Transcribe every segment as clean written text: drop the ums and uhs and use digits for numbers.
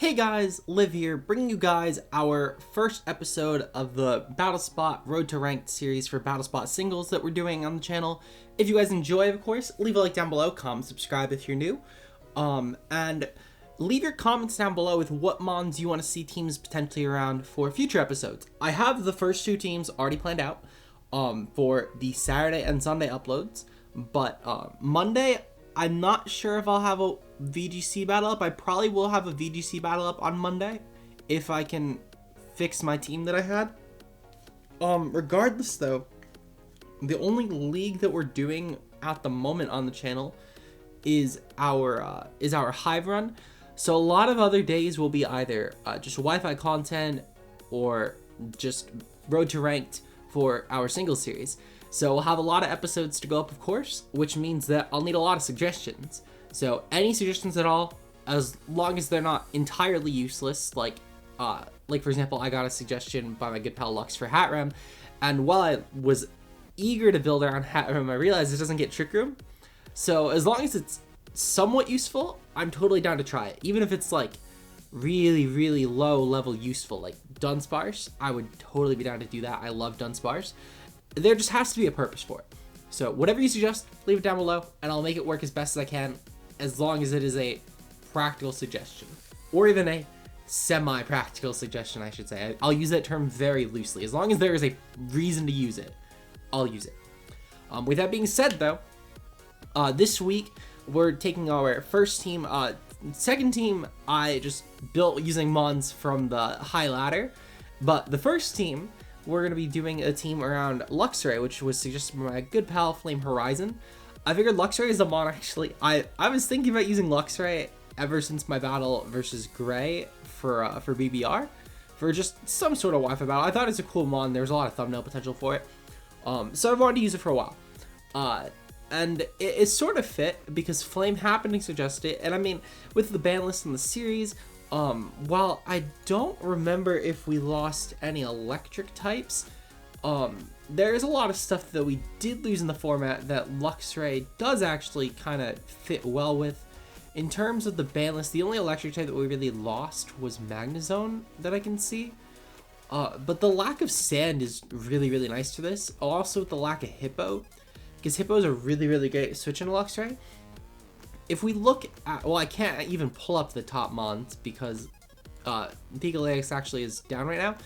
Hey guys, Liv here, bringing you guys our first episode of the BattleSpot Road to Ranked series for BattleSpot singles that we're doing on the channel. If you guys enjoy, of course, leave a like down below, comment, subscribe if you're new, and leave your comments down below with what mons you want to see teams potentially around for future episodes. I have the first two teams already planned out for the Saturday and Sunday uploads, but Monday, I'm not sure if I'll have a VGC battle up. I probably will have a VGC battle up on Monday if I can fix my team that I had. Regardless though, the only league that we're doing at the moment on the channel is our Hive run. So a lot of other days will be either just Wi-Fi content or just Road to Ranked for our single series. So we'll have a lot of episodes to go up, of course, which means that I'll need a lot of suggestions. So any suggestions at all, as long as they're not entirely useless, like for example, I got a suggestion by my good pal Lux for Hat Ram, and while I was eager to build around Hat Ram, I realized it doesn't get Trick Room. So as long as it's somewhat useful, I'm totally down to try it. Even if it's like really, really low level useful, like Dunsparce, I would totally be down to do that. I love Dunsparce. There just has to be a purpose for it. So whatever you suggest, leave it down below, and I'll make it work as best as I can, as long as it is a practical suggestion. Or even a semi-practical suggestion, I should say. I'll use that term very loosely. As long as there is a reason to use it, I'll use it. With that being said, though, this week, we're taking our first team. Second team, I just built using mons from the high ladder. But the first team, we're going to be doing a team around Luxray, which was suggested by my good pal FlameHorizon. I figured Luxray is a mon, actually. I was thinking about using Luxray ever since my battle versus Gray for BBR, for just some sort of Wi-Fi battle. I thought it's a cool mon. There's a lot of thumbnail potential for it. So I've wanted to use it for a while. And it sort of fit because Flame happened to suggest it. And I mean, with the ban list in the series, while I don't remember if we lost any electric types, there is a lot of stuff that we did lose in the format that Luxray does actually kind of fit well with. In terms of the ban list, the only electric type that we really lost was Magnezone that I can see. But the lack of sand is really, really nice to this. Also with the lack of Hippo, because Hippo is a really, really great switch in Luxray. If we look at, well, I can't even pull up the top mons because Pikalytics actually is down right now.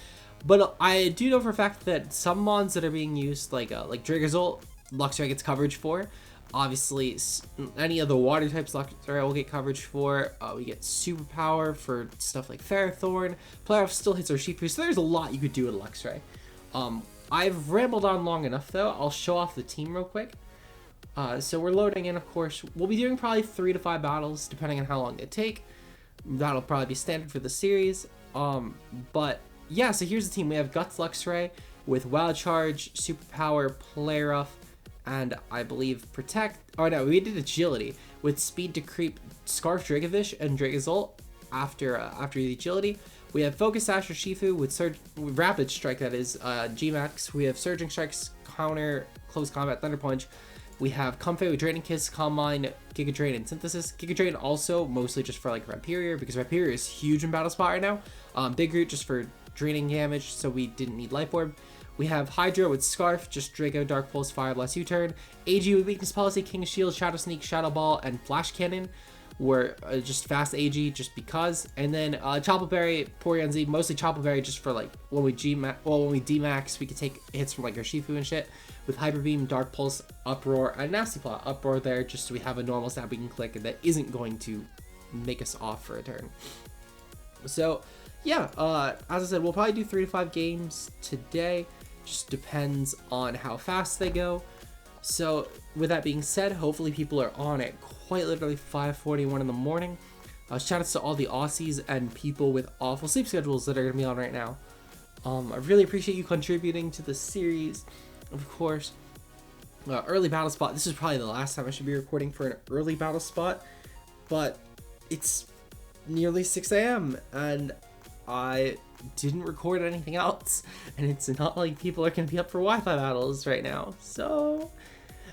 But I do know for a fact that some mons that are being used, like Dragozolt, Luxray gets coverage for. Obviously, any of the water types Luxray will get coverage for. We get Superpower for stuff like Ferrothorn. Playoff still hits Urshifu, so there's a lot you could do with Luxray. I've rambled on long enough, though. I'll show off the team real quick. So we're loading in, of course. We'll be doing probably 3 to 5 battles, depending on how long they take. That'll probably be standard for the series. But yeah, so here's the team. We have Guts Luxray with Wild Charge, Superpower, Play Rough, and I believe Protect. Oh no, we did Agility with Speed to Creep, Scarf Dragovish, and Dragozolt after the Agility. We have Focus Sash Urshifu with Rapid Strike, that is G-Max. We have Surging Strikes, Counter, Close Combat, Thunder Punch. We have Comfey with Draining Kiss, Calm Mind, Giga Drain, and Synthesis. Giga Drain also mostly just for like Rhyperior, because Rhyperior is huge in BattleSpot right now. Big Root just for draining damage, so we didn't need Life Orb. We have Hydra with Scarf, just Draco, Dark Pulse, Fire Blast, U-Turn. AG with Weakness Policy, King of Shield, Shadow Sneak, Shadow Ball, and Flash Cannon were just fast AG just because. And then Chople Berry, Porygon Z, mostly Chople Berry just for like when we D-Max, we could take hits from like Urshifu and shit. With Hyper Beam, Dark Pulse, Uproar, and Nasty Plot. Uproar there just so we have a normal stat we can click and that isn't going to make us off for a turn. So yeah, as I said, we'll probably do 3 to 5 games today. Just depends on how fast they go. So with that being said, hopefully people are on at quite literally 5:41 in the morning. Shout outs to all the Aussies and people with awful sleep schedules that are going to be on right now. I really appreciate you contributing to the series. Of course, early battle spot. This is probably the last time I should be recording for an early battle spot, but it's nearly 6 a.m. and I didn't record anything else, and it's not like people are going to be up for Wi-Fi battles right now, so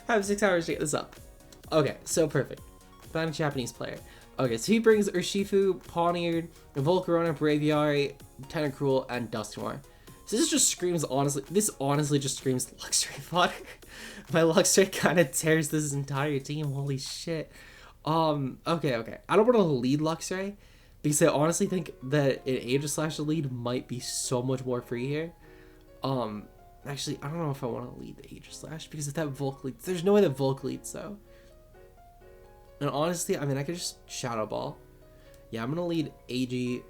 I have 6 hours to get this up. Okay, so perfect. Found a Japanese player. Okay, so he brings Urshifu, Pawniard, Volcarona, Braviary, Tentacruel, and Dusknoir. So this just screams, honestly, this honestly just screams Luxray fodder. My Luxray kind of tears this entire team, holy shit. Okay. I don't want to lead Luxray, because I honestly think that an Aegislash lead might be so much more free here. Actually, I don't know if I want to lead the Aegislash, because if that Volk leads, there's no way that Volk leads, though. And honestly, I mean, I could just Shadow Ball. Yeah, I'm going to lead AG.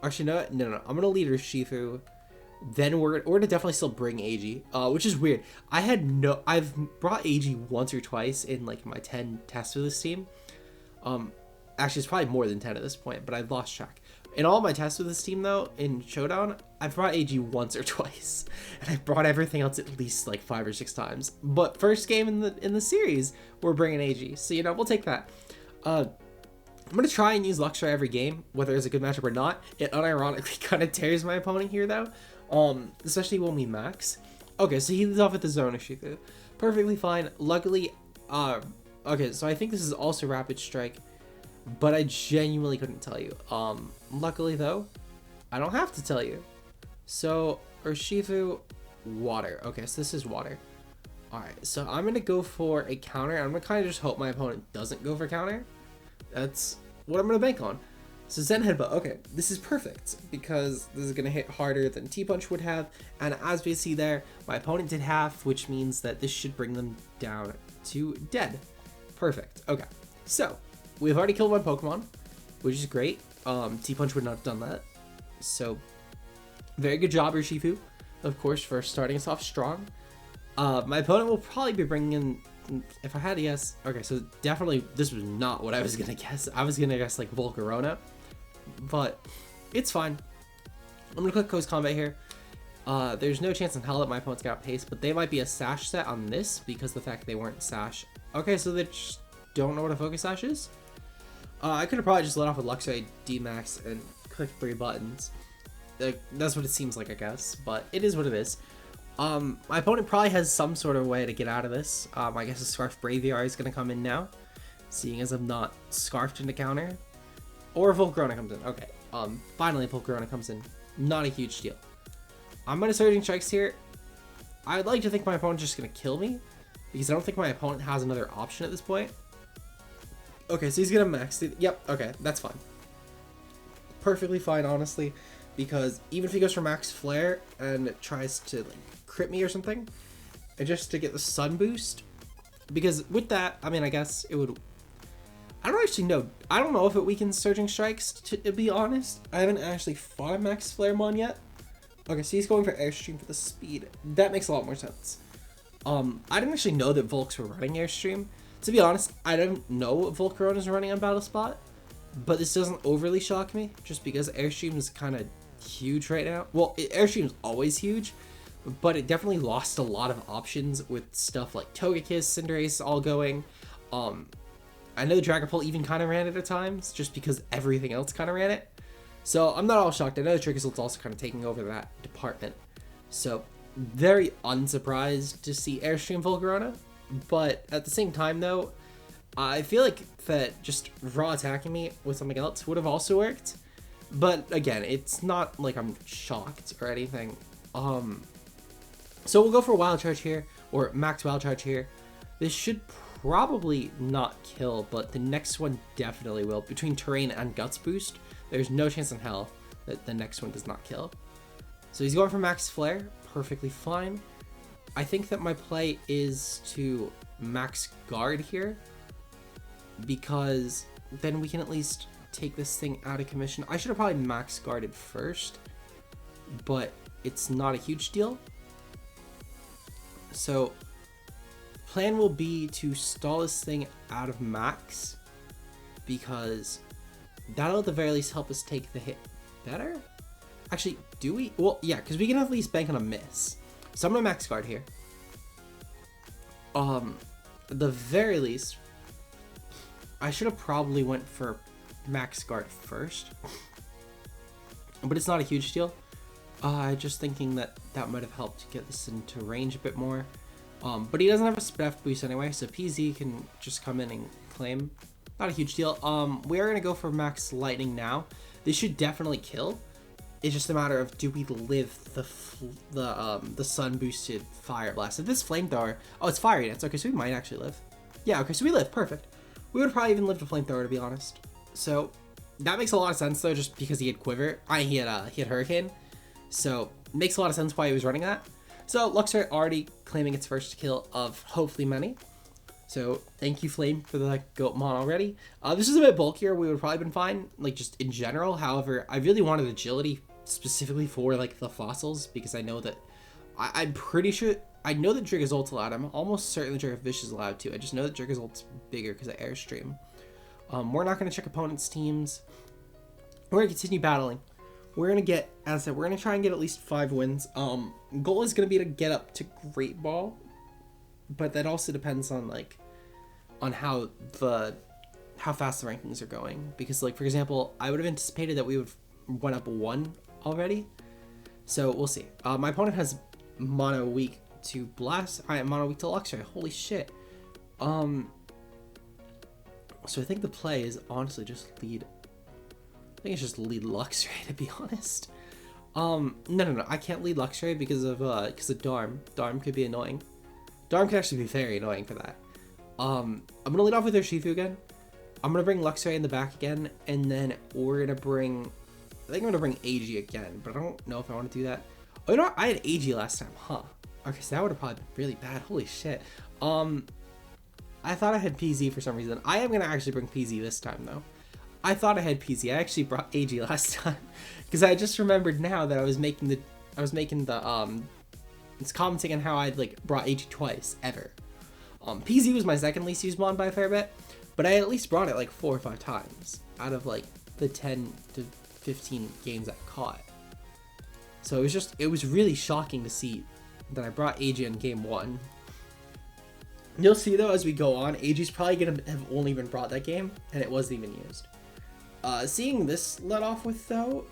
Actually, no, I'm going to lead Urshifu. Then we're going to definitely still bring AG, which is weird. I've brought AG once or twice in, like, my 10 tests for this team. Actually, it's probably more than 10 at this point, but I've lost track. In all my tests with this team, though, in Showdown, I've brought AG once or twice. And I've brought everything else at least, like, 5 or 6 times. But first game in the series, we're bringing AG. So, you know, we'll take that. I'm going to try and use Luxray every game, whether it's a good matchup or not. It unironically kind of tears my opponent here, though. Especially when we max. Okay, so he leads off with the Zone Urshifu. Perfectly fine. Luckily, okay, so I think this is also Rapid Strike, but I genuinely couldn't tell you. Luckily, though, I don't have to tell you. So, Urshifu, Water. Okay, so this is Water. Alright, so I'm going to go for a counter. I'm going to kind of just hope my opponent doesn't go for counter. That's what I'm going to bank on. So Zen Headbutt, okay, this is perfect because this is going to hit harder than T-Punch would have, and as we see there, my opponent did half, which means that this should bring them down to dead. Perfect, okay. So, we've already killed one Pokemon, which is great. T-Punch would not have done that. So, very good job, Urshifu, of course, for starting us off strong. My opponent will probably be bringing in, if I had to guess, okay, so definitely this was not what I was going to guess. I was going to guess like Volcarona, but it's fine. I'm going to click Coast Combat here. There's no chance in hell that my opponent's got pace, but they might be a Sash set on this because of the fact they weren't Sash. Okay, so they just don't know what a Focus Sash is? I could have probably just let off with Luxray D-Max and click 3 buttons. That's what it seems like, I guess, but it is what it is. My opponent probably has some sort of way to get out of this. I guess a Scarf Braviary is going to come in now, seeing as I'm not Scarfed into counter. Or Volcarona comes in. Okay, finally Volcarona comes in. Not a huge deal. I'm going to Surging Strikes here. I'd like to think my opponent's just going to kill me, because I don't think my opponent has another option at this point. Okay, so he's going to max it. Yep, okay, that's fine. Perfectly fine, honestly, because even if he goes for Max Flare and tries to like crit me or something, and just to get the Sun Boost, because with that, I mean, I guess it would... I don't actually know. I don't know if it weakens Surging Strikes, to be honest. I haven't actually fought a Max Flare mon yet. Okay, so he's going for Airstream for the speed. That makes a lot more sense. I didn't actually know that Volks were running Airstream. To be honest, I don't know what Volcarona is running on Battle Spot, but this doesn't overly shock me, just because Airstream is kind of huge right now. Well, Airstream is always huge, but it definitely lost a lot of options with stuff like Togekiss, Cinderace all going. I know Dragapult even kind of ran it at times, just because everything else kind of ran it. So I'm not all shocked. I know the Trickle's also kind of taking over that department. So very unsurprised to see Airstream Volcarona. But at the same time, though, I feel like that just raw attacking me with something else would have also worked. But again, it's not like I'm shocked or anything. So we'll go for Wild Charge here, or Max Wild Charge here. This should probably not kill, but the next one definitely will. Between Terrain and Guts Boost, there's no chance in hell that the next one does not kill. So he's going for Max Flare, perfectly fine. I think that my play is to Max Guard here, because then we can at least take this thing out of commission. I should have probably Max Guarded first, but it's not a huge deal. So plan will be to stall this thing out of max, because that'll at the very least help us take the hit better. Actually, do we? Well, yeah, because we can at least bank on a miss. So I'm gonna Max Guard here. At the very least, I should have probably went for Max Guard first, but it's not a huge deal. Just thinking that that might have helped get this into range a bit more. But he doesn't have a Spef boost anyway, so PZ can just come in and claim. Not a huge deal. We are gonna go for max lightning now. This should definitely kill. It's just a matter of, do we live the sun boosted fire blast? If this flamethrower, oh, it's fire units. Okay, so we might actually live. Yeah, okay, so we live. Perfect. We would probably even live the flamethrower, to be honest. So that makes a lot of sense though, just because he had quiver. He had hurricane. So it makes a lot of sense why he was running that. So Luxray already claiming its first kill of hopefully many. So thank you, Flame, for the goat mon already. This is a bit bulkier. We would probably been fine, like just in general. However, I really wanted agility specifically for like the fossils, because I know that I'm pretty sure I know that Drigazolt's allowed. I'm almost certain that Dragafish is allowed too. I just know that Drigazolt's bigger because of Airstream. We're not going to check opponents' teams. We're going to continue battling. We're going to get, as I said, we're going to try and get at least 5 wins. Goal is going to be to get up to Great Ball, but that also depends on on how fast the rankings are going. Because like, for example, I would have anticipated that we would went up 1 already. So we'll see. My opponent has mono weak to blast. I am mono weak to Luxray. Holy shit. So I think the play is honestly just lead. I think it's just lead Luxray, to be honest. No. I can't lead Luxray because of Darm. Darm could be annoying. Darm could actually be very annoying for that. I'm gonna lead off with Urshifu again. I'm gonna bring Luxray in the back again, and then we're gonna bring. I think I'm gonna bring AG again, but I don't know if I want to do that. Oh, you know what? I had AG last time, huh? Okay, so that would have probably been really bad. Holy shit. I thought I had PZ for some reason. I am gonna actually bring PZ this time though. I thought I had PZ. I actually brought AG last time because I just remembered now that I was making the it's commenting on how I'd brought AG twice ever. PZ was my second least used mod by a fair bit, but I at least brought it 4 or 5 times out of the 10 to 15 games I caught. So it was really shocking to see that I brought AG in game 1. You'll see though as we go on, AG's probably gonna have only been brought that game and it wasn't even used. Seeing this let off with though,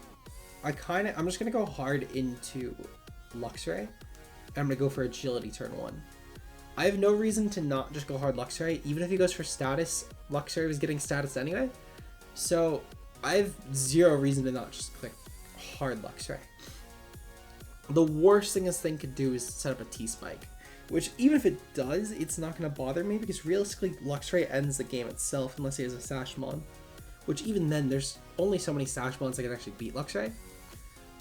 I'm just gonna go hard into Luxray and I'm gonna go for agility turn 1. I have no reason to not just go hard Luxray. Even if he goes for status, Luxray was getting status anyway. So I have 0 reason to not just click hard Luxray. The worst thing this thing could do is set up a T-Spike, which even if it does, it's not going to bother me because realistically Luxray ends the game itself unless he has a Sashmon, which even then there's only so many Sashmons that can actually beat Luxray.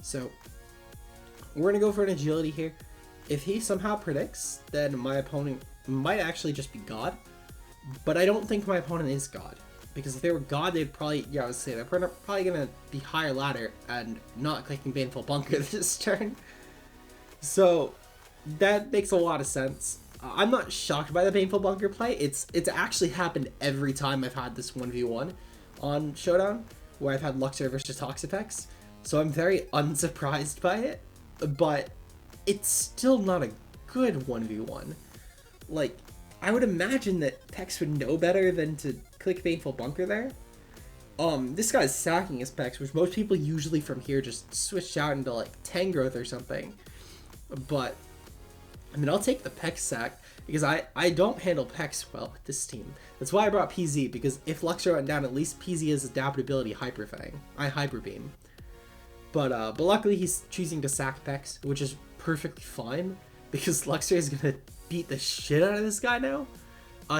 So we're going to go for an agility here. If he somehow predicts, then my opponent might actually just be God, but I don't think my opponent is God. Because if they were God, they'd probably, I would say, they're probably going to be higher ladder and not clicking Baneful Bunker this turn. So that makes a lot of sense. I'm not shocked by the Baneful Bunker play. It's actually happened every time I've had this 1v1 on Showdown, where I've had Luxray versus Toxapex. So I'm very unsurprised by it, but it's still not a good 1v1. I would imagine that Pex would know better than to click Baneful Bunker there. This guy's sacking his Pex, which most people usually from here just switch out into Tangrowth or something. But I mean, I'll take the Pex sack because I don't handle Pex well with this team. That's why I brought PZ, because if Luxray went down, at least PZ has adaptability Hyper Fang. I Hyper Beam. But luckily he's choosing to sack Pex, which is perfectly fine because Luxray is gonna beat the shit out of this guy now.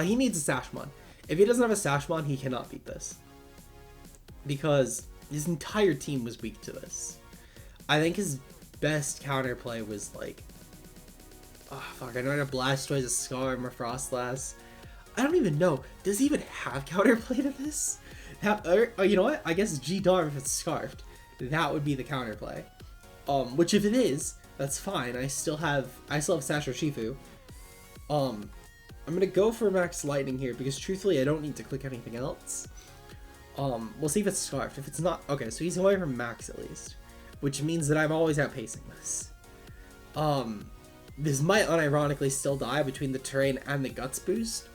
He needs a Sashmon. If he doesn't have a Sashmon, he cannot beat this. Because his entire team was weak to this. I think his best counterplay was I know I have Blastoise, a Scarm, or Frostlass. I don't even know. Does he even have counterplay to this? You know what? I guess G-Darm if it's Scarfed. That would be the counterplay. Which if it is, that's fine. I still have Sash Urshifu. I'm gonna go for Max Lightning here because truthfully I don't need to click anything else. We'll see if it's Scarfed. If it's not, okay, so he's going for Max at least, which means that I'm always outpacing this. This might unironically still die between the terrain and the Guts boost,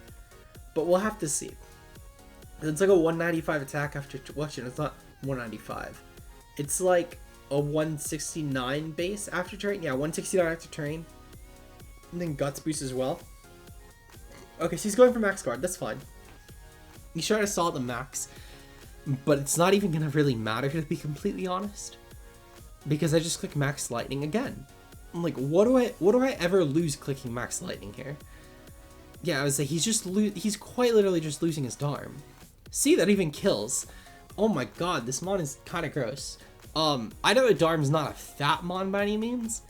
but we'll have to see. It's a 195 attack after, it's not 195. It's a 169 base after terrain. Yeah, 169 after terrain. And then Guts boost as well. Okay, so he's going for Max Guard. That's fine. He's trying to stall at the max, but it's not even gonna really matter, to be completely honest, because I just click max lightning again. I'm like, what do I ever lose clicking max lightning here? Yeah, I would say he's quite literally just losing his Dharm. See, that even kills. Oh my god, this mon is kind of gross. I know a Dharm's not a fat mon by any means,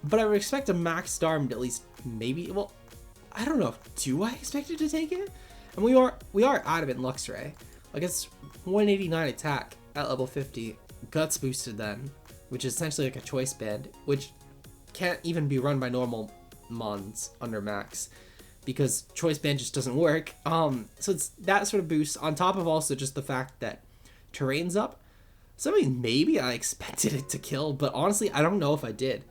but I would expect a max Dharm to at least maybe, well, I don't know. Do I expect it to take it? And we are adamant Luxray. Like, it's 189 attack at level 50, guts boosted then, which is essentially like a choice band, which can't even be run by normal mons under max, because choice band just doesn't work. So it's that sort of boost on top of also just the fact that terrain's up. So I mean, maybe I expected it to kill, but honestly, I don't know if I did.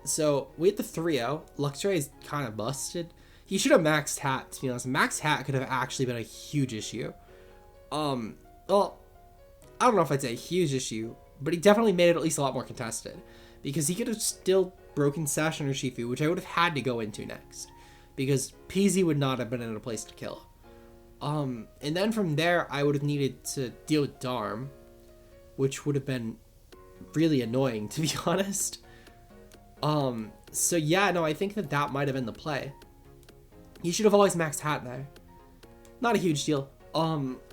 So we hit the 3-0. Luxray is kind of busted. He should have maxed hat, to be honest. Max hat could have actually been a huge issue. Well, I don't know if I'd say a huge issue, but he definitely made it at least a lot more contested, because he could have still broken Sash under Shifu, which I would have had to go into next, because PZ would not have been in a place to kill. And then from there, I would have needed to deal with Dharm, which would have been really annoying, to be honest. So yeah, no, I think that might have been the play. He should have always maxed hat there. Not a huge deal.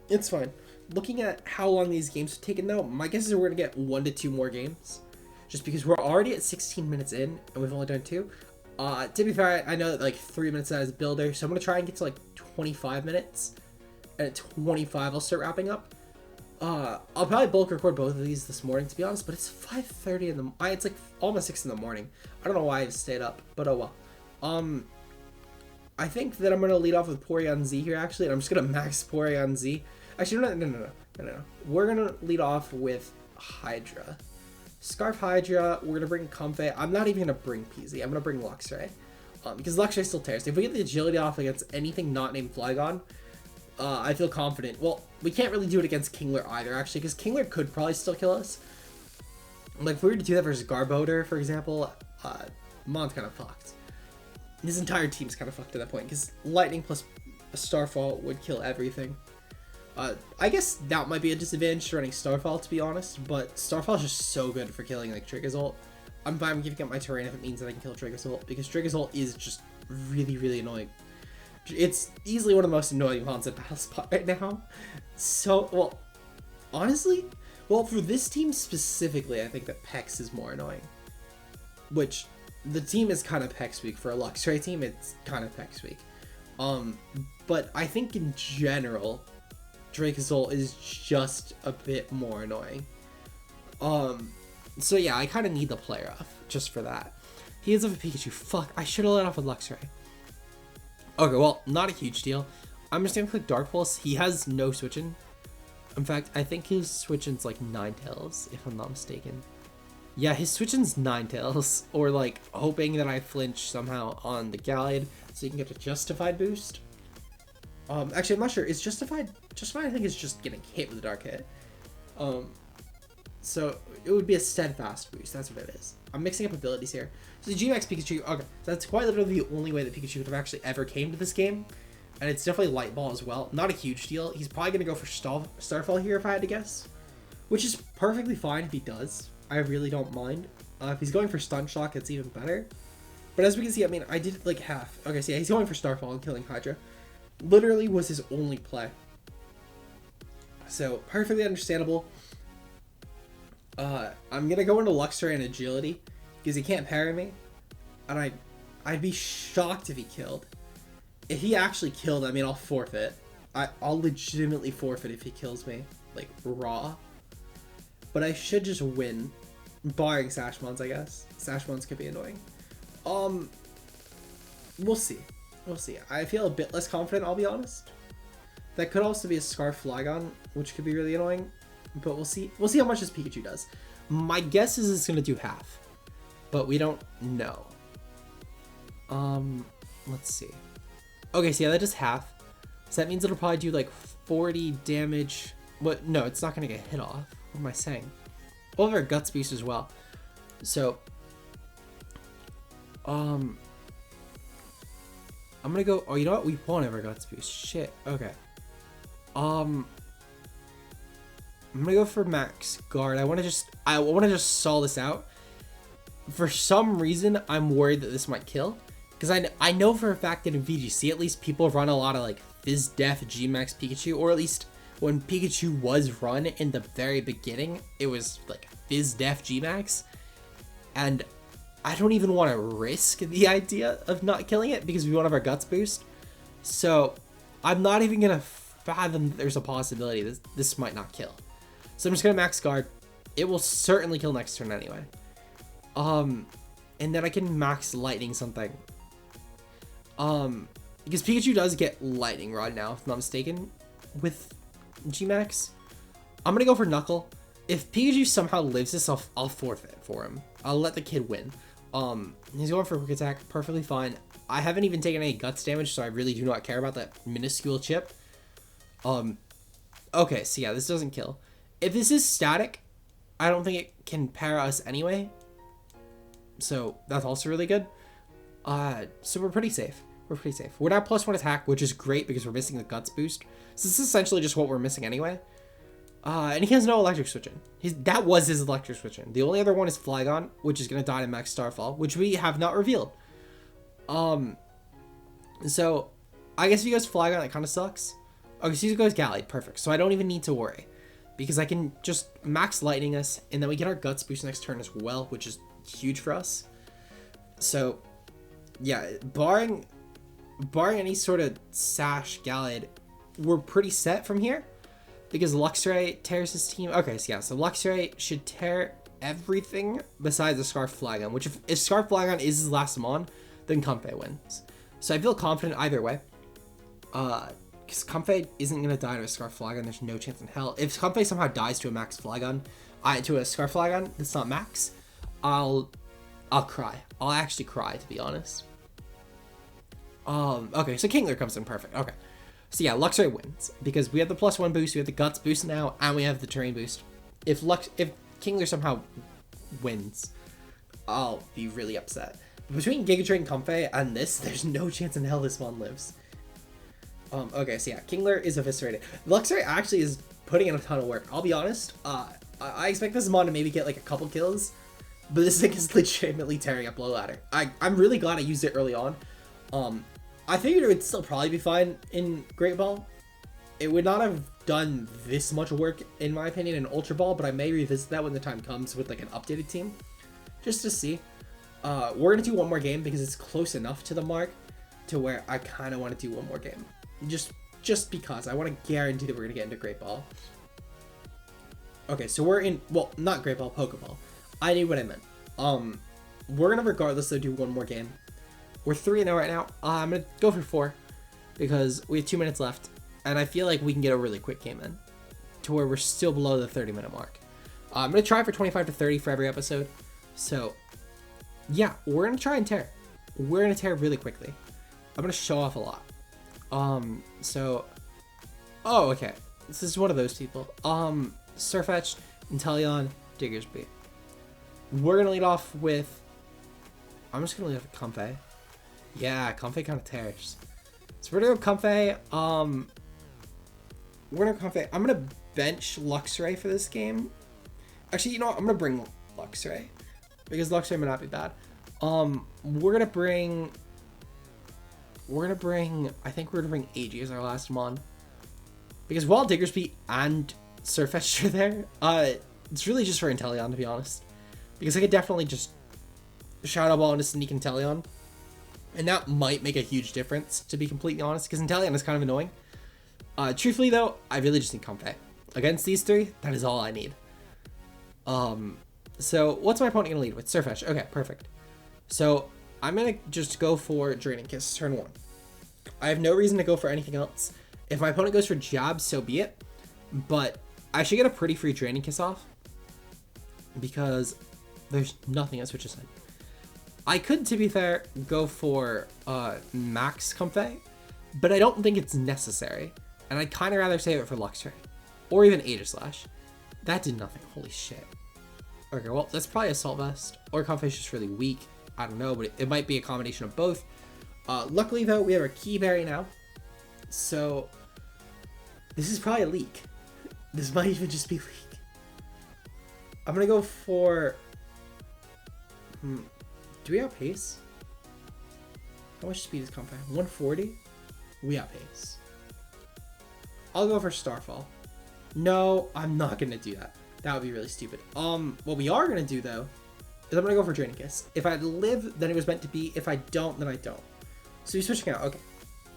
It's fine. Looking at how long these games have taken though, my guess is we're gonna get 1 to 2 more games, just because we're already at 16 minutes in and we've only done 2. To be fair, I know that like 3 minutes as a builder, so I'm gonna try and get to like 25 minutes, and at 25 I'll start wrapping up. I'll probably bulk record both of these this morning, to be honest, but it's 5:30 in the it's like almost 6 in the morning. I don't know why I've stayed up, but oh well. I think that I'm gonna lead off with Porygon Z here actually, and I'm just gonna max Porygon Z. Actually, no. We're gonna lead off with Hydra. Scarf Hydra, we're gonna bring Comfey. I'm not even gonna bring PZ, I'm gonna bring Luxray. Because Luxray still tears. If we get the agility off against anything not named Flygon, I feel confident. Well, we can't really do it against Kingler either, actually, because Kingler could probably still kill us. Like, if we were to do that versus Garbodor, for example, Mon's kind of fucked. His entire team's kind of fucked at that point, because Lightning plus a Starfall would kill everything. I guess that might be a disadvantage to running Starfall, to be honest, but Starfall is just so good for killing, like, Trigazolt. I'm fine with giving up my terrain if it means that I can kill Trigazolt, because Trigazolt is just really, really annoying. It's easily one of the most annoying mons at Battle Spot right now. So, well, honestly, well, for this team specifically, I think that Pex is more annoying. Which, the team is kind of Pex weak. For a Luxray team, it's kind of Pex weak. But I think in general, Dracozolt is just a bit more annoying. So yeah, I kind of need the player off, just for that. He is of a Pikachu. Fuck, I should have let off with Luxray. Okay, well, not a huge deal. I'm just gonna click Dark Pulse. He has no switching. In fact, I think his switching's like Ninetales, if I'm not mistaken. Yeah, his switching's Ninetales, or like hoping that I flinch somehow on the Gallade so you can get a Justified boost. Actually, I'm not sure. Is Justified? Justified, I think, is just getting hit with a Dark Hit. So it would be a Steadfast boost. That's what it is. I'm mixing up abilities here. So the GMAX Pikachu, okay, so that's quite literally the only way that Pikachu could have actually ever came to this game. And it's definitely Light Ball as well. Not a huge deal. He's probably going to go for Starfall here if I had to guess. Which is perfectly fine if he does. I really don't mind. If he's going for Stun Shock, it's even better. But as we can see, I mean, I did like half. Okay, so yeah, he's going for Starfall and killing Hydra. Literally was his only play. So, perfectly understandable. I'm going to go into Luxray and Agility, because he can't parry me. And I'd be shocked if he killed. If he actually killed, I mean, I'll forfeit. I'll legitimately forfeit if he kills me, like, raw. But I should just win, barring Sashmons, I guess. Sashmons could be annoying. We'll see. We'll see. I feel a bit less confident, I'll be honest. That could also be a Scarf Flygon, which could be really annoying. But we'll see. We'll see how much this Pikachu does. My guess is it's going to do half. But we don't know. Let's see. Okay, so yeah, that does half. So that means it'll probably do like 40 damage. What? No, it's not going to get hit off. What am I saying? We'll have our Guts Beast as well. So, I'm going to go... Oh, you know what? We won't have our Guts Boost. Shit. Okay. I'm gonna go for max guard. I want to just stall this out. For some reason, I'm worried that this might kill, because I know for a fact that in VGC at least people run a lot of like Fizz Def Gmax Pikachu, or at least when Pikachu was run in the very beginning, it was like Fizz Def Gmax, and I don't even want to risk the idea of not killing it because we want to have our Guts boost. So I'm not even gonna fathom that there's a possibility this might not kill. So I'm just gonna max guard. It will certainly kill next turn anyway. And then I can max lightning something. Because Pikachu does get lightning rod now, if I'm not mistaken, with Gmax. I'm gonna go for Knuckle. If Pikachu somehow lives this, I'll forfeit for him. I'll let the kid win. He's going for a quick attack, perfectly fine. I haven't even taken any guts damage, so I really do not care about that minuscule chip. Okay, so yeah, this doesn't kill. If this is static, I don't think it can para us anyway. So that's also really good. So we're pretty safe. We're pretty safe. We're now +1 attack, which is great because we're missing the guts boost. So this is essentially just what we're missing anyway. And he has no electric switching. That was his electric switching. The only other one is Flygon, which is going to die to Max Starfall, which we have not revealed. So I guess if he goes Flygon, that kind of sucks. Okay, so he goes Gallade, perfect. So I don't even need to worry because I can just max lightning us, and then we get our guts boost next turn as well, which is huge for us. So yeah, barring any sort of Sash Gallade, we're pretty set from here because Luxray tears his team. Okay, so yeah, so Luxray should tear everything besides the Scarf Flygon, which if Scarf Flygon is his last Mon, then Comfey wins. So I feel confident either way. Because Comfey isn't going to die to a Scarf Flygon. There's no chance in hell. If Comfey somehow dies to a Max Flygon, to a Scarf Flygon that's not Max, I'll cry. I'll actually cry, to be honest. Okay, so Kingler comes in perfect. Okay. So yeah, Luxray wins because we have the +1 boost, we have the Guts boost now, and we have the Terrain boost. If Kingler somehow wins, I'll be really upset. But between Giga Drain, Comfey, and this, there's no chance in hell this one lives. Okay, so yeah, Kingler is eviscerated. Luxray actually is putting in a ton of work. I'll be honest, I expect this Mon to maybe get like a couple kills, but this thing is legitimately tearing up low ladder. I'm really glad I used it early on. I figured it would still probably be fine in Great Ball. It would not have done this much work, in my opinion, in Ultra Ball, but I may revisit that when the time comes with like an updated team, just to see. We're gonna do one more game because it's close enough to the mark to where I kind of want to do one more game. Just because I want to guarantee that we're gonna get into Great Ball. Okay, so we're in, well, not Great Ball, Pokeball. I knew what I meant. We're gonna regardless though do one more game. We're 3-0 right now. I'm gonna go for 4 because we have 2 minutes left, and I feel like we can get a really quick game in to where we're still below the 30-minute mark. I'm gonna try for 25 to 30 for every episode. So yeah, we're gonna try and tear. We're gonna tear really quickly. I'm gonna show off a lot. Oh, okay. This is one of those people. Surfetch, Inteleon, Diggersby. We're gonna lead off with, I'm just gonna lead off with Comfey. Yeah, Comfey kind of tears. So we're gonna go Comfey. We're gonna Comfey. I'm gonna bench Luxray for this game. Actually, you know what? I'm gonna bring Luxray because Luxray may not be bad. We're gonna bring. I think we're gonna bring AG as our last Mon because while Diggersby and Surfetch are there, it's really just for Inteleon, to be honest, because I could definitely just Shadow Ball into Sneak Inteleon, and that might make a huge difference, to be completely honest, because Inteleon is kind of annoying. Truthfully though, I really just need Comfey. Against these three, that is all I need. So what's my opponent gonna lead with? Surfetch. Okay, perfect. So I'm gonna just go for Draining Kiss turn 1. I have no reason to go for anything else. If my opponent goes for Jab, so be it. But I should get a pretty free Draining Kiss off because there's nothing that switches in. I could, to be fair, go for Max Comfey, but I don't think it's necessary. And I'd kind of rather save it for Luxray or even Aegislash. That did nothing. Holy shit. Okay, well, that's probably Assault Vest or Comfey's just really weak. I don't know, but it might be a combination of both. Luckily, though, we have our Key Berry now. So This is probably a leak. This might even just be leak. I'm gonna go for... Do we outpace? How much speed is Comfy? 140? We outpace. I'll go for Starfall. No, I'm not gonna do that. That would be really stupid. What we are gonna do though, is I'm gonna go for Draining Kiss. If I live, then it was meant to be. If I don't, then I don't. So he's switching out. Okay.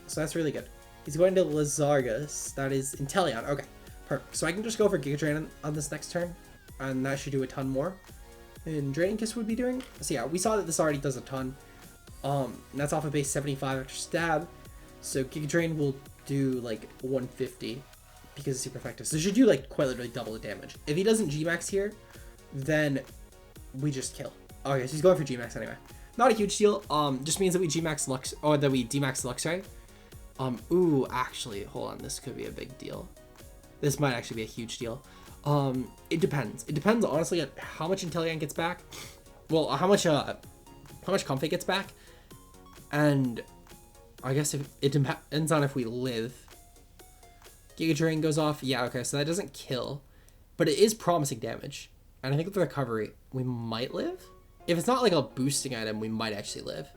So that's really good. He's going to Lazargus. That is Inteleon. Okay. Perfect. So I can just go for Giga Drain on this next turn. And that should do a ton more. And Draining Kiss would be doing. So yeah, we saw that this already does a ton. And that's off of base 75 extra stab. So Giga Drain will do like 150 because it's super effective. So it should do like quite literally double the damage. If he doesn't Gmax here, then we just kill. Okay, so he's going for Gmax anyway. Not a huge deal. Just means that we Gmax Lux, or that we Dmax Luxray. Ooh, actually, hold on. This could be a big deal. This might actually be a huge deal. It depends. It depends honestly on how much Inteleon gets back. Well, how much Comfy gets back, and I guess if it depends on if we live. Giga Drain goes off. Yeah, okay, so that doesn't kill, but it is promising damage. And I think with the recovery, we might live. If it's not like a boosting item, we might actually live.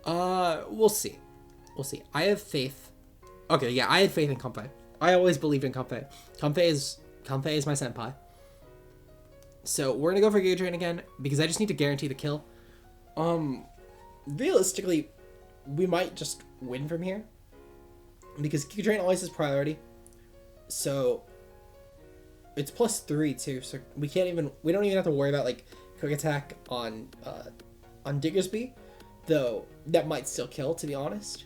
We'll see. We'll see. I have faith. Okay, yeah, I had faith in Comfy. I always believed in Comfy. Comfy is my senpai. So we're gonna go for Giga Drain again because I just need to guarantee the kill. Realistically, we might just win from here because Giga Drain always has priority. So it's +3 too. So we don't even have to worry about like quick attack on Diggersby, though that might still kill, to be honest.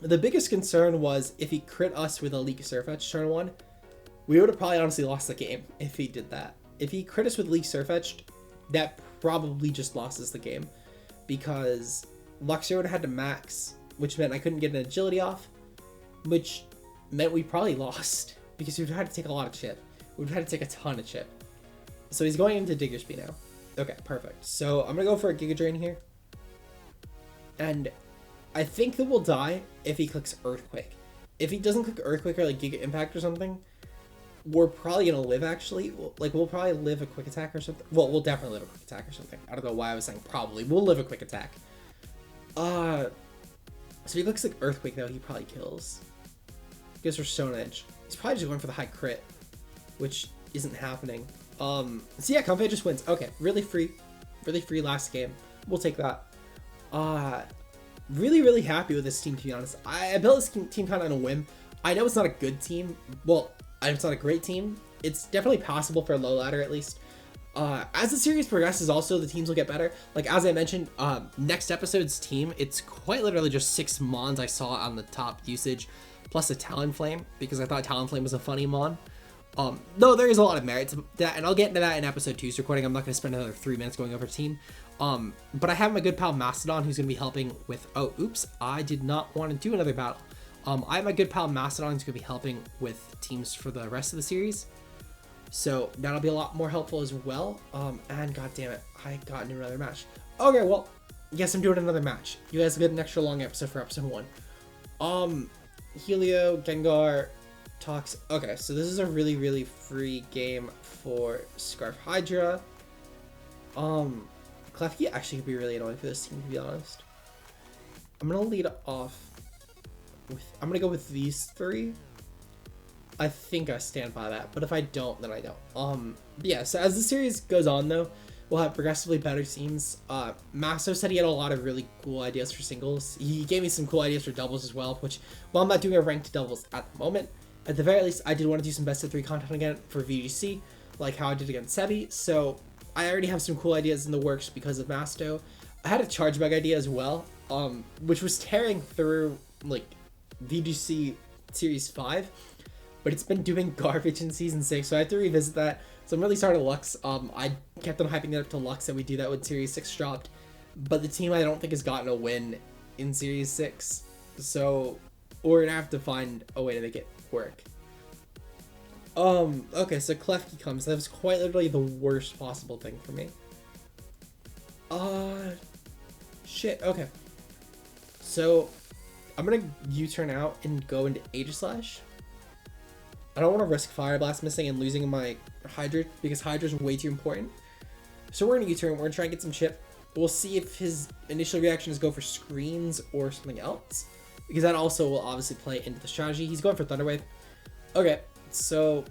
The biggest concern was if he crit us with a Leak Surfetch turn 1, we would have probably honestly lost the game if he did that. If he crit us with Leak Surfetched, that probably just loses the game because Luxray would have had to max, which meant I couldn't get an agility off, which meant we probably lost because we would have had to take a lot of chip. We would have had to take a ton of chip. So he's going into Diggersby now. Okay, perfect. So I'm going to go for a Giga Drain here. And I think that we'll die if he clicks Earthquake. If he doesn't click Earthquake or like Giga Impact or something, we're probably going to live actually. We'll probably live a quick attack or something. Well, we'll definitely live a quick attack or something. I don't know why I was saying probably. We'll live a quick attack. So if he clicks like Earthquake though, he probably kills. Goes for Stone Edge. He's probably just going for the high crit, which isn't happening. So yeah, Comfy just wins. Okay, really free last game. We'll take that. Really happy with this team, to be honest. I built this team kind of on a whim. I know it's not a good team. Well, it's not a great team. It's definitely passable for a low ladder at least. As the series progresses, also the teams will get better. Like as I mentioned, next episode's team, it's quite literally just 6 mons I saw on the top usage, plus a Talonflame because I thought Talonflame was a funny mon. Though there is a lot of merit to that, and I'll get into that in episode 2's recording. I'm not going to spend another 3 minutes going over team. But I have my good pal Mastodon who's going to be helping with, oh, oops, I did not want to do another battle. I have my good pal Mastodon who's going to be helping with teams for the rest of the series. So that'll be a lot more helpful as well. And god damn it, I got into another match. Okay, well, yes, I'm doing another match. You guys get an extra long episode for episode 1. Helio, Gengar, Tox. Okay, so this is a really free game for Scarf Hydra. Klefki actually could be really annoying for this team, to be honest. I'm gonna lead off with, I'm gonna go with these 3. I think I stand by that, but if I don't, then I don't. Yeah, so as the series goes on though, we'll have progressively better teams. Masto said he had a lot of really cool ideas for singles. He gave me some cool ideas for doubles as well, which, while I'm not doing a ranked doubles at the moment, at the very least, I did want to do some best of 3 content again for VGC, like how I did against Sebi, so I already have some cool ideas in the works because of Masto. I had a charge bug idea as well, which was tearing through, like, VGC Series 5, but it's been doing garbage in Season 6, so I had to revisit that. So I'm really sorry to Lux. I kept on hyping it up to Lux that we do that when Series 6 dropped, but the team I don't think has gotten a win in Series 6, so we're gonna have to find a way to make it work. Okay, so Klefki comes. That was quite literally the worst possible thing for me. Shit, okay. So, I'm gonna U-turn out and go into Aegislash. I don't want to risk Fire Blast missing and losing my Hydra because Hydra's way too important. So we're going to U-turn. We're going to try and get some chip. We'll see if his initial reaction is go for screens or something else, because that also will obviously play into the strategy. He's going for Thunder Wave. Okay, so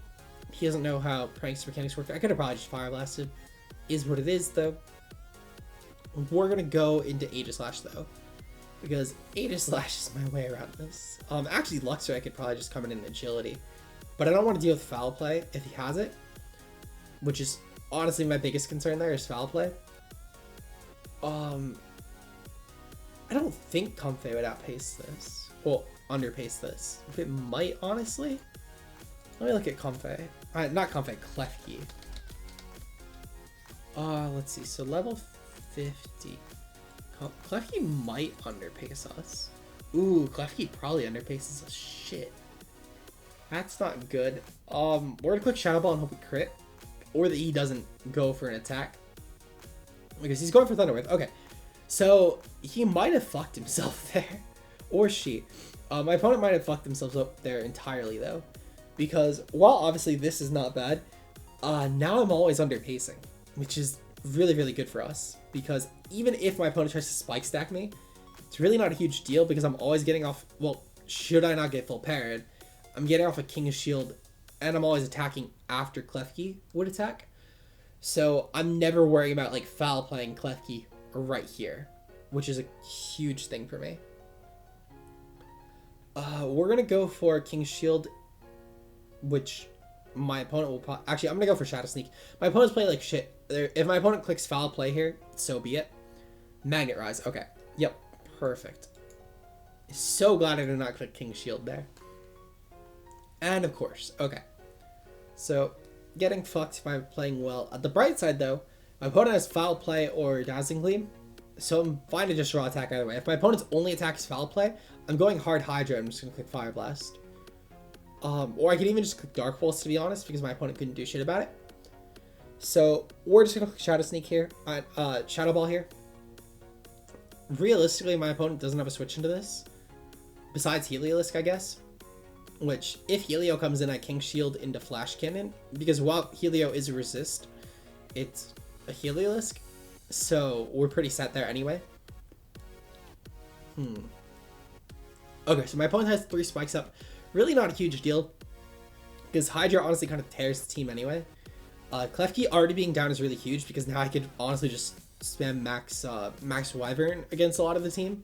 he doesn't know how Prank's mechanics work. I could have probably just Fire Blasted. Is what it is, though. We're going to go into Aegis Slash, though, because Aegis Slash is my way around this. Actually, Luxray, I could probably just come in Agility, but I don't want to deal with Foul Play if he has it, which is honestly my biggest concern there is Foul Play. I don't think Comfey would outpace this. Well, underpace this. It might, honestly. Let me look at Comfey. Not Comfey, Klefki. Let's see. So level 50. Klefki might underpace us. Ooh, Klefki probably underpaces us. Shit. That's not good. We're gonna click Shadow Ball and hope we crit. Or that he doesn't go for an attack. Because he's going for Thunder Wave. Okay. So, he might have fucked himself there. Or she. My opponent might have fucked themselves up there entirely, though. Because, while obviously this is not bad, now I'm always underpacing. Which is really, really good for us. Because even if my opponent tries to spike stack me, it's really not a huge deal because I'm always getting off... Well, should I not get full parried, I'm getting off a King's Shield, and I'm always attacking after Klefki would attack. So I'm never worrying about like foul playing Klefki right here, which is a huge thing for me. We're gonna go for King's Shield, which my opponent will actually. I'm gonna go for Shadow Sneak. My opponent's playing like shit. If my opponent clicks foul play here, so be it. Magnet Rise. Okay. Yep. Perfect. So glad I did not click King's Shield there. And of course, okay. So. Getting fucked by playing well. At the bright side, though, my opponent has foul play or dazzling gleam, so I'm fine to just raw attack either way. If my opponent's only attack is foul play, I'm going hard Hydra. I'm just gonna click Fire Blast, or I could even just click Dark Pulse to be honest, because my opponent couldn't do shit about it. So we're just gonna click Shadow Sneak here, Shadow Ball here. Realistically, my opponent doesn't have a switch into this, besides Heliolisk, I guess. Which, if Helio comes in at King's Shield into Flash Cannon, because while Helio is a resist, it's a Heliolisk, so we're pretty set there anyway. Okay, so my opponent has 3 spikes up. Really not a huge deal, because Hydra honestly kind of tears the team anyway. Klefki already being down is really huge, because now I could honestly just spam Max Wyvern against a lot of the team.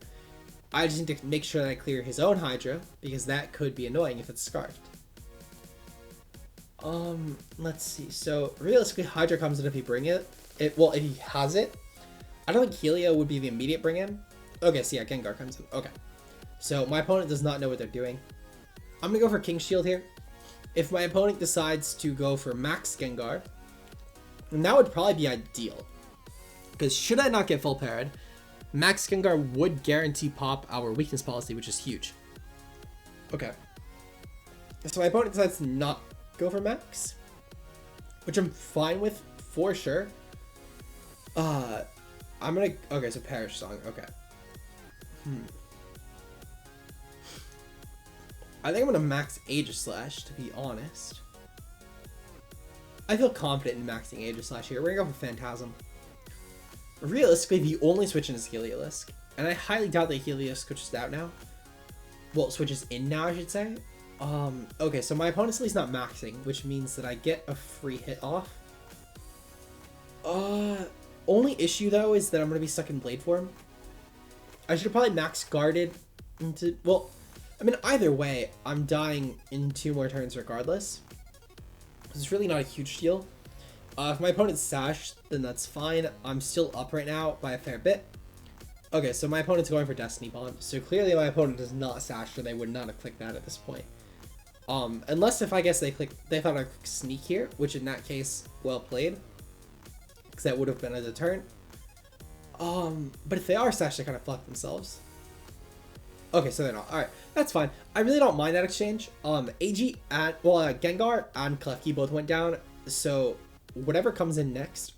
I just need to make sure that I clear his own Hydra, because that could be annoying if it's Scarfed. Let's see. So, realistically, Hydra comes in if he bring it. Well, if he has it. I don't think Helio would be the immediate bring in. Okay, so yeah, Gengar comes in. Okay. So, my opponent does not know what they're doing. I'm going to go for King's Shield here. If my opponent decides to go for Max Gengar, then that would probably be ideal. Because should I not get full parried, Max Gengar would guarantee pop our weakness policy, which is huge. Okay. So my opponent decides to not go for Max, which I'm fine with for sure. I'm gonna... Okay, so Perish Song. Okay. I think I'm gonna max Aegis Slash, to be honest. I feel confident in maxing Aegis Slash here. We're gonna go for Phantasm. Realistically, the only switch in is Heliolisk, and I highly doubt that Helios switches out now. Well, switches in now, I should say. Okay, so my opponent's at least not maxing, which means that I get a free hit off. Only issue, though, is that I'm going to be stuck in Blade Form. I should have probably max guarded into... Well, I mean, either way, I'm dying in 2 more turns regardless. It's really not a huge deal. If my opponent's sashed, then that's fine. I'm still up right now by a fair bit. Okay, so my opponent's going for Destiny Bond. So clearly my opponent does not sash, or they would not have clicked that at this point. Unless if I guess they thought I'd click Sneak here, which in that case, well played. Because that would have been a deterrent. But if they are sashed, they kind of fucked themselves. Okay, so they're not. Alright, that's fine. I really don't mind that exchange. AG and, well, Gengar and Klefki both went down, so whatever comes in next.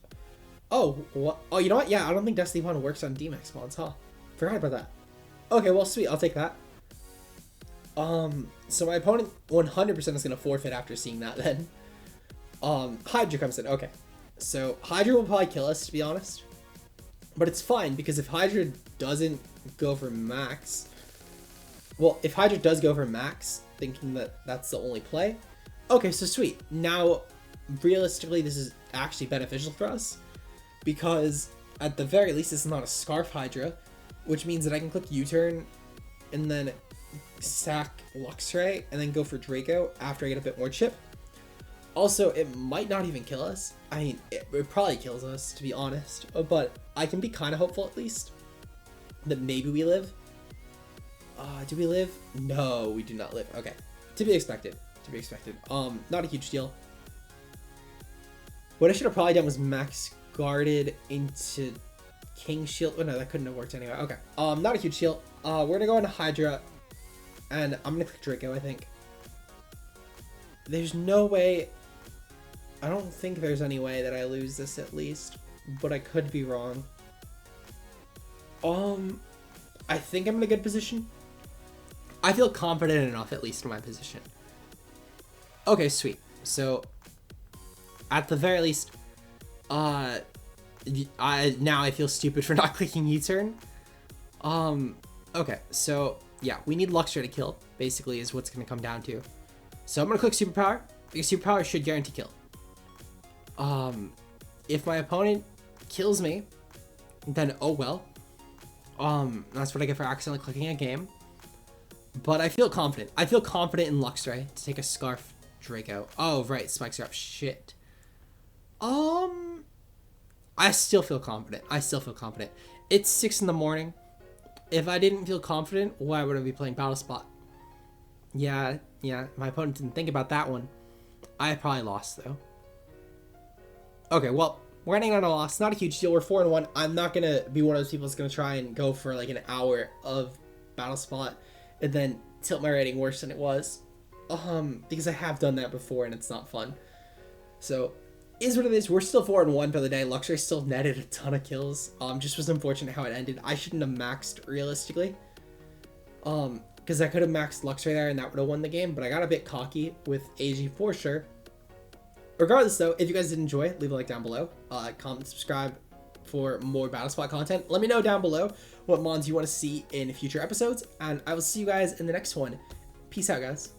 Oh, what? Oh, you know what? Yeah, I don't think Destiny Bond works on DMAX mods, huh? Forgot about that. Okay, well, sweet. I'll take that. So my opponent 100% is going to forfeit after seeing that then. Hydra comes in. Okay. So Hydra will probably kill us, to be honest. But it's fine, because if Hydra doesn't go for max... Well, if Hydra does go for max, thinking that that's the only play... Okay, so sweet. Now, realistically, this is actually beneficial for us. Because, at the very least, this is not a Scarf Hydra. Which means that I can click U-turn, and then sack Luxray, and then go for Draco after I get a bit more chip. Also, it might not even kill us. I mean, it probably kills us, to be honest. But I can be kind of hopeful, at least, that maybe we live. Do we live? No, we do not live. Okay. To be expected. To be expected. Not a huge deal. What I should have probably done was max guarded into King Shield. Oh, no, that couldn't have worked anyway. Okay. Not a huge deal. We're going to go into Hydra. And I'm going to click Draco, I think. There's no way... I don't think there's any way that I lose this, at least. But I could be wrong. I think I'm in a good position. I feel confident enough, at least, in my position. Okay, sweet. So, at the very least, now I feel stupid for not clicking U-turn. Okay, so, yeah, we need Luxray to kill, basically, is what's going to come down to. So I'm going to click Superpower, because Superpower should guarantee kill. If my opponent kills me, then oh well. That's what I get for accidentally clicking a game. But I feel confident. I feel confident in Luxray to take a Scarf Draco. Oh, right, spikes are up. Shit. I still feel confident. I still feel confident. It's 6 in the morning. If I didn't feel confident, why would I be playing Battle Spot? Yeah, my opponent didn't think about that one. I probably lost, though. Okay, well, we're ending on a loss. Not a huge deal. We're 4-1. I'm not going to be one of those people that's going to try and go for like an hour of Battle Spot and then tilt my rating worse than it was. Because I have done that before and it's not fun. So, is what it is. We're still 4-1 for the day. Luxray still netted a ton of kills. Just was unfortunate how it ended. I shouldn't have maxed realistically. Because I could have maxed Luxray there and that would have won the game, but I got a bit cocky with AG for sure. Regardless though, if you guys did enjoy, leave a like down below. Comment, subscribe for more Battle Spot content. Let me know down below what mods you want to see in future episodes, and I will see you guys in the next one. Peace out, guys.